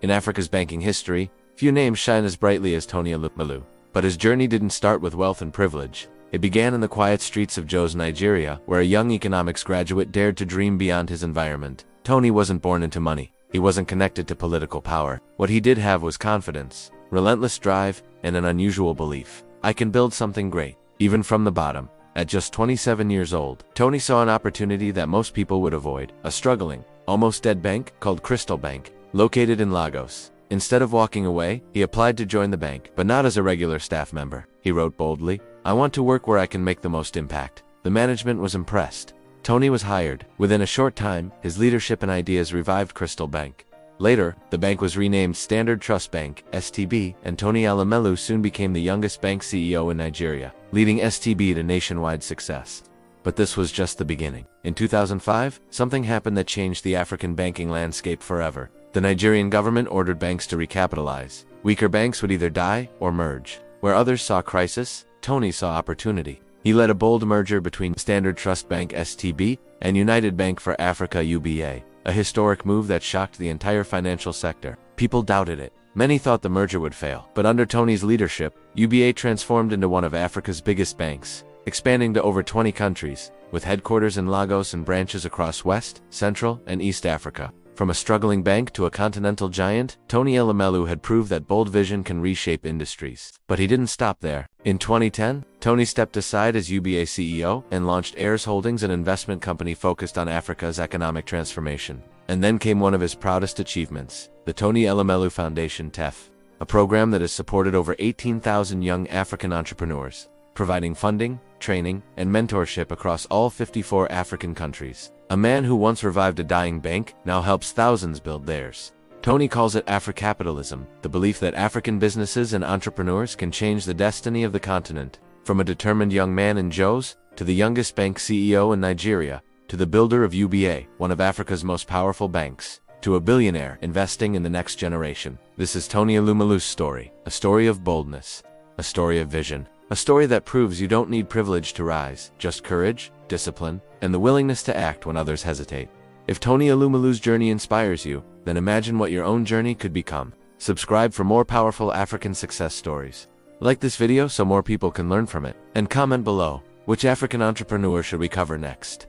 In Africa's banking history, few names shine as brightly as Tony Elumelu. But his journey didn't start with wealth and privilege. It began in the quiet streets of Jos, Nigeria, where a young economics graduate dared to dream beyond his environment. Tony wasn't born into money. He wasn't connected to political power. What he did have was confidence, relentless drive, and an unusual belief. I can build something great, even from the bottom. At just 27 years old, Tony saw an opportunity that most people would avoid. A struggling, almost dead bank called Crystal Bank, located in Lagos. Instead of walking away, he applied to join the bank, but not as a regular staff member. He wrote boldly, "I want to work where I can make the most impact." The management was impressed. Tony was hired. Within a short time, his leadership and ideas revived Crystal Bank. Later, the bank was renamed Standard Trust Bank, STB, and Tony Elumelu soon became the youngest bank CEO in Nigeria, leading STB to nationwide success. But this was just the beginning. In 2005, something happened that changed the African banking landscape forever. The Nigerian government ordered banks to recapitalize. Weaker banks would either die or merge. Where others saw crisis, Tony saw opportunity. He led a bold merger between Standard Trust Bank (STB) and United Bank for Africa (UBA), a historic move that shocked the entire financial sector. People doubted it. Many thought the merger would fail. But under Tony's leadership, UBA transformed into one of Africa's biggest banks, expanding to over 20 countries, with headquarters in Lagos and branches across West, Central, and East Africa. From a struggling bank to a continental giant, Tony Elumelu had proved that bold vision can reshape industries. But he didn't stop there. In 2010, Tony stepped aside as UBA CEO and launched Heirs Holdings, an investment company focused on Africa's economic transformation. And then came one of his proudest achievements, the Tony Elumelu Foundation (TEF), a program that has supported over 18,000 young African entrepreneurs, providing funding, training, and mentorship across all 54 African countries. A man who once revived a dying bank now helps thousands build theirs. Tony calls it Afrocapitalism, the belief that African businesses and entrepreneurs can change the destiny of the continent. From a determined young man in Jos, to the youngest bank CEO in Nigeria, to the builder of UBA, one of Africa's most powerful banks, to a billionaire investing in the next generation. This is Tony Elumelu's story, a story of boldness, a story of vision, a story that proves you don't need privilege to rise, just courage, discipline, and the willingness to act when others hesitate. If Tony Elumelu's journey inspires you, then imagine what your own journey could become. Subscribe for more powerful African success stories. Like this video so more people can learn from it, and comment below, which African entrepreneur should we cover next?